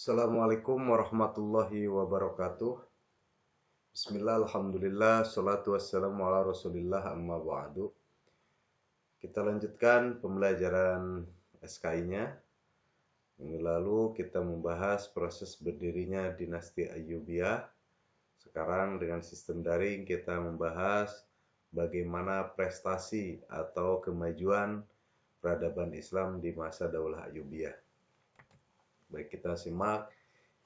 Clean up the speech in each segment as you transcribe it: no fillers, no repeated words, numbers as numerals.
Assalamualaikum warahmatullahi wabarakatuh. Bismillah, alhamdulillah, salatu wassalamu ala rasulillah amma ba'du. Kita lanjutkan pembelajaran SKI-nya. Minggu lalu kita membahas proses berdirinya dinasti Ayyubiyah. Sekarang dengan sistem daring kita membahas bagaimana prestasi atau kemajuan peradaban Islam di masa Daulah Ayyubiyah. Baik, kita simak.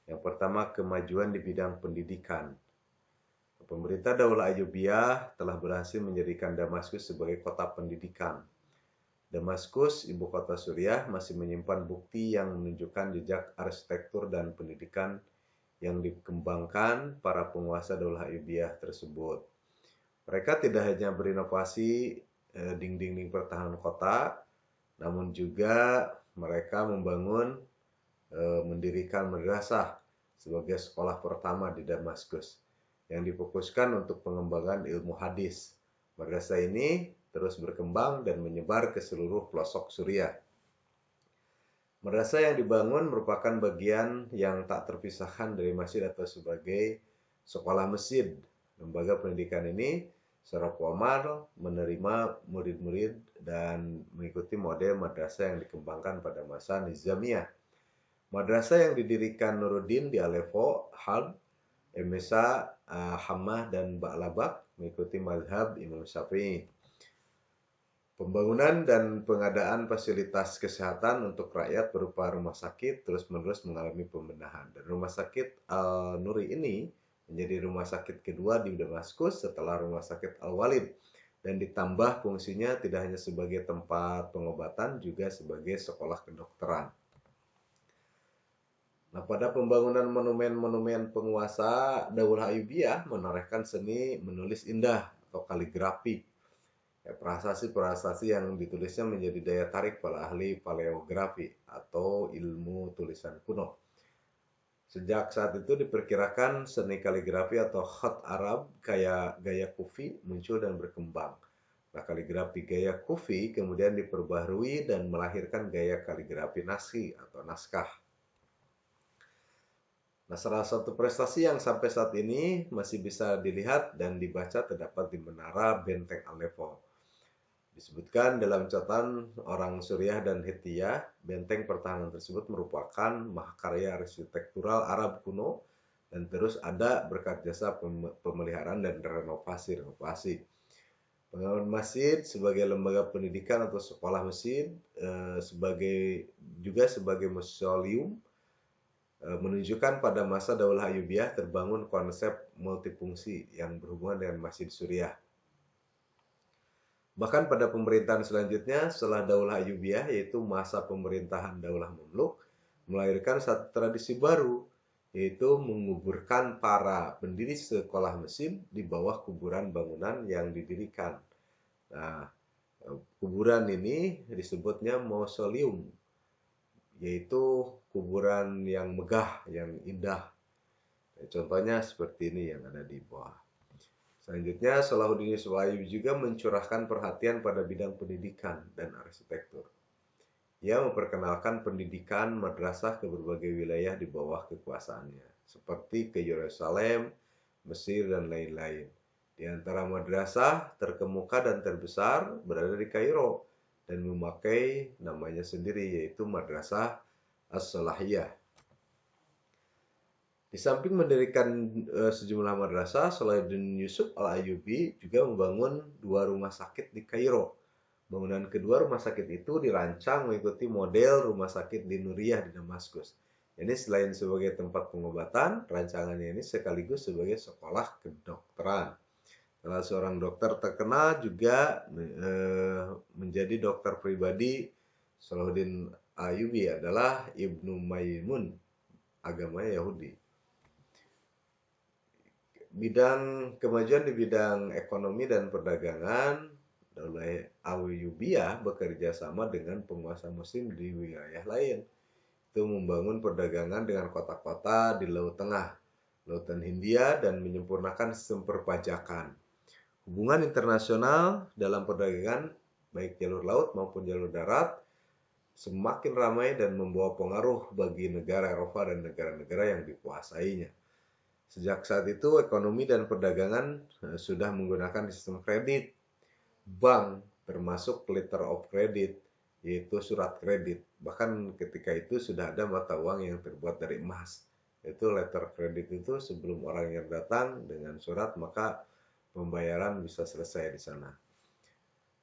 Yang pertama, kemajuan di bidang pendidikan. Pemerintah Daulah Ayyubiyah telah berhasil menjadikan Damaskus sebagai kota pendidikan. Damaskus, ibu kota Suriah, masih menyimpan bukti yang menunjukkan jejak arsitektur dan pendidikan yang dikembangkan para penguasa Daulah Ayyubiyah tersebut. Mereka tidak hanya berinovasi dinding-dinding pertahanan kota, namun juga mereka mendirikan madrasah sebagai sekolah pertama di Damaskus yang difokuskan untuk pengembangan ilmu hadis. Madrasah ini terus berkembang dan menyebar ke seluruh pelosok Suriah. Madrasah yang dibangun merupakan bagian yang tak terpisahkan dari masjid atau sebagai sekolah masjid. Lembaga pendidikan ini secara formal menerima murid-murid dan mengikuti model madrasah yang dikembangkan pada masa Nizamiyah. Madrasah yang didirikan Nuruddin di Aleppo, Halb, Emesa, Hammah, dan Ba'labak mengikuti mazhab Imam Syafi'i. Pembangunan dan pengadaan fasilitas kesehatan untuk rakyat berupa rumah sakit terus-menerus mengalami pembenahan. Dan rumah sakit Al-Nuri ini menjadi rumah sakit kedua di Damaskus setelah rumah sakit Al-Walid. Dan ditambah fungsinya tidak hanya sebagai tempat pengobatan, juga sebagai sekolah kedokteran. Nah, pada pembangunan monumen-monumen penguasa Daulah Ayyubiyah menorehkan seni menulis indah atau kaligrafi. Prasasti-prasasti yang ditulisnya menjadi daya tarik para ahli paleografi atau ilmu tulisan kuno. Sejak saat itu diperkirakan seni kaligrafi atau khat Arab gaya Kufi muncul dan berkembang. Nah, kaligrafi gaya Kufi kemudian diperbaharui dan melahirkan gaya kaligrafi Naqshi atau naskah. Nah, salah satu prestasi yang sampai saat ini masih bisa dilihat dan dibaca terdapat di Menara Benteng Aleppo. Disebutkan dalam catatan orang Suriah dan Hittiyah, benteng pertahanan tersebut merupakan mahakarya arsitektural Arab kuno dan terus ada berkat jasa pemeliharaan dan renovasi. Pengembangan masjid sebagai lembaga pendidikan atau sekolah masjid, sebagai museum, menunjukkan pada masa Daulah Ayyubiyah terbangun konsep multifungsi yang berhubungan dengan Masjid Suriah. Bahkan pada pemerintahan selanjutnya setelah Daulah Ayyubiyah, yaitu masa pemerintahan Daulah Mamluk, melahirkan satu tradisi baru, yaitu menguburkan para pendiri sekolah masjid di bawah kuburan bangunan yang didirikan. Nah, kuburan ini disebutnya mausoleum, yaitu kuburan yang megah, yang indah. Contohnya seperti ini yang ada di bawah. Selanjutnya, Salahuddin Yusuf Ayyubi juga mencurahkan perhatian pada bidang pendidikan dan arsitektur. Ia memperkenalkan pendidikan madrasah ke berbagai wilayah di bawah kekuasaannya, seperti ke Yerusalem, Mesir, dan lain-lain. Di antara madrasah terkemuka dan terbesar berada di Kairo dan memakai namanya sendiri, yaitu Madrasah As-Salahiyah. Di samping mendirikan sejumlah madrasah, Salahuddin Yusuf Al-Ayyubi juga membangun 2 rumah sakit di Kairo. Bangunan kedua rumah sakit itu dirancang mengikuti model rumah sakit di Nuriyah di Damaskus. Ini selain sebagai tempat pengobatan, rancangannya ini sekaligus sebagai sekolah kedokteran. Salah seorang dokter terkenal juga menjadi dokter pribadi Salahuddin Ayyubi adalah Ibnu Maimun, agamanya Yahudi. Kemajuan di bidang ekonomi dan perdagangan, Daulah Ayyubiyah bekerja sama dengan penguasa muslim di wilayah lain. Itu membangun perdagangan dengan kota-kota di Laut Tengah, Lautan Hindia, dan menyempurnakan sistem perpajakan. Hubungan internasional dalam perdagangan, baik jalur laut maupun jalur darat, semakin ramai dan membawa pengaruh bagi negara Eropa dan negara-negara yang dikuasainya. Sejak saat itu, ekonomi dan perdagangan sudah menggunakan sistem kredit. Bank termasuk letter of credit, yaitu surat kredit. Bahkan ketika itu sudah ada mata uang yang terbuat dari emas. Yaitu letter kredit itu sebelum orang yang datang dengan surat, maka pembayaran bisa selesai di sana.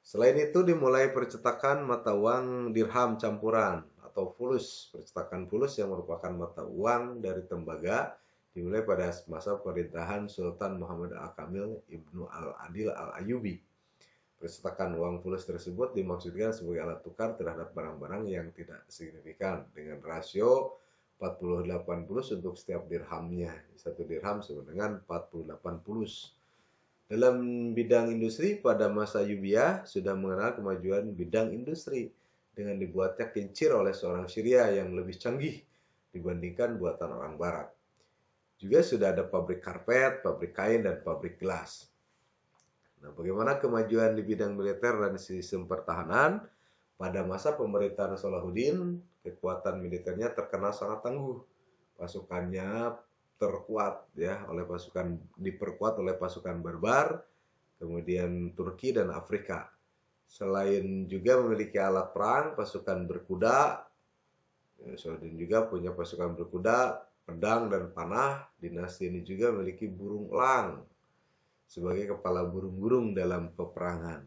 Selain itu dimulai percetakan mata uang dirham campuran atau fulus. Percetakan fulus yang merupakan mata uang dari tembaga dimulai pada masa pemerintahan Sultan Muhammad Al-Kamil Ibnu Al-Adil Al-Ayyubi. Percetakan uang fulus tersebut dimaksudkan sebagai alat tukar terhadap barang-barang yang tidak signifikan dengan rasio 40-80 untuk setiap dirhamnya. Satu dirham sama dengan 40-80 fulus. Dalam bidang industri, pada masa Ayyubiyah sudah mengenal kemajuan bidang industri dengan dibuatnya kincir oleh seorang Syria yang lebih canggih dibandingkan buatan orang Barat. Juga sudah ada pabrik karpet, pabrik kain, dan pabrik gelas. Nah, bagaimana kemajuan di bidang militer dan sistem pertahanan? Pada masa pemerintahan Salahuddin, kekuatan militernya terkenal sangat tangguh. Pasukannya diperkuat oleh pasukan Barbar, kemudian Turki dan Afrika. Selain juga memiliki alat perang, pasukan berkuda, Salahuddin juga punya pasukan berkuda, pedang dan panah. Dinasti ini juga memiliki burung elang sebagai kepala burung-burung dalam peperangan.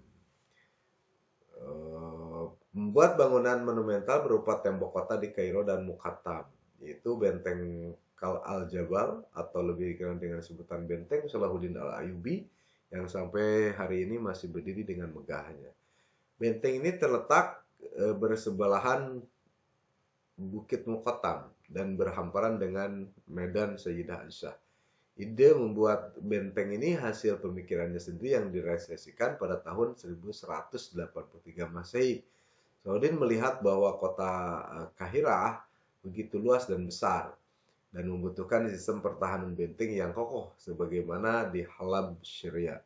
Membuat bangunan monumental berupa tembok kota di Kairo dan Muqattam, yaitu benteng Kal Al-Jabal atau lebih dikenal dengan sebutan benteng Salahuddin Al-Ayyubi yang sampai hari ini masih berdiri dengan megahnya. Benteng ini terletak bersebelahan Bukit Muqattam dan berhamparan dengan Medan Sayyidah Aisyah. Ide membuat benteng ini hasil pemikirannya sendiri yang direalisasikan pada tahun 1183 Masehi. Salahuddin melihat bahwa kota Kahirah begitu luas dan besar dan membutuhkan sistem pertahanan benteng yang kokoh sebagaimana di Halab, Syria.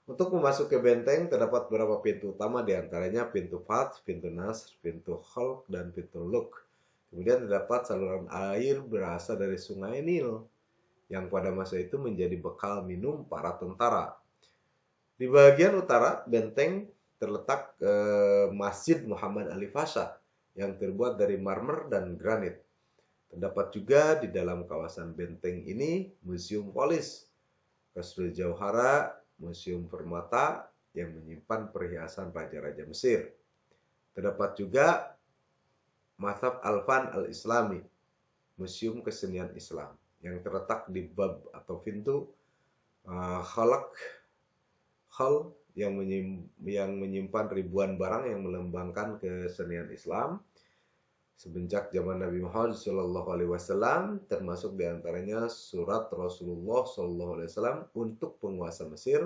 Untuk memasuki benteng terdapat beberapa pintu utama, diantaranya pintu Fath, pintu Nasr, pintu Khalq, dan pintu Luk. Kemudian terdapat saluran air berasal dari sungai Nil yang pada masa itu menjadi bekal minum para tentara. Di bagian utara benteng terletak Masjid Muhammad Ali Pasha yang terbuat dari marmer dan granit. Terdapat juga di dalam kawasan benteng ini Museum Polis, Qasrul Jauhara, Museum Permata yang menyimpan perhiasan raja-raja Mesir. Terdapat juga Maktab Al-Fan Al-Islami, Museum Kesenian Islam yang terletak di bab atau pintu Khalq yang menyimpan ribuan barang yang melambangkan kesenian Islam semenjak zaman Nabi Muhammad SAW, termasuk diantaranya surat Rasulullah SAW untuk penguasa Mesir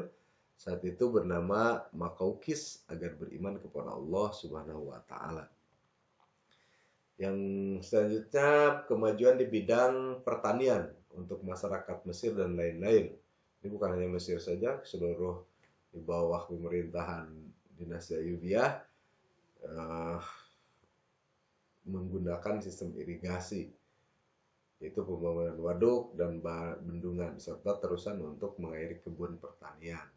saat itu bernama Makaukis agar beriman kepada Allah Subhanahu wa Ta'ala. Yang selanjutnya kemajuan di bidang pertanian untuk masyarakat Mesir dan lain-lain. Ini bukan hanya Mesir saja, seluruh di bawah pemerintahan dinasti Ayyubiyah menggunakan sistem irigasi, yaitu pembangunan waduk dan bendungan serta terusan untuk mengairi kebun pertanian.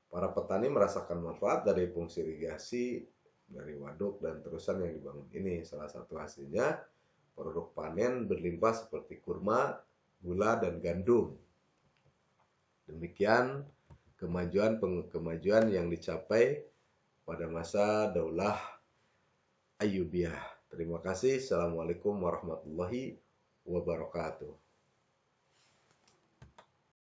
Para petani merasakan manfaat dari fungsi irigasi dari waduk dan terusan yang dibangun ini. Salah satu hasilnya produk panen berlimpah seperti kurma, gula, dan gandum. Demikian kemajuan yang dicapai pada masa Daulah Ayyubiyah. Terima kasih. Assalamualaikum warahmatullahi wabarakatuh.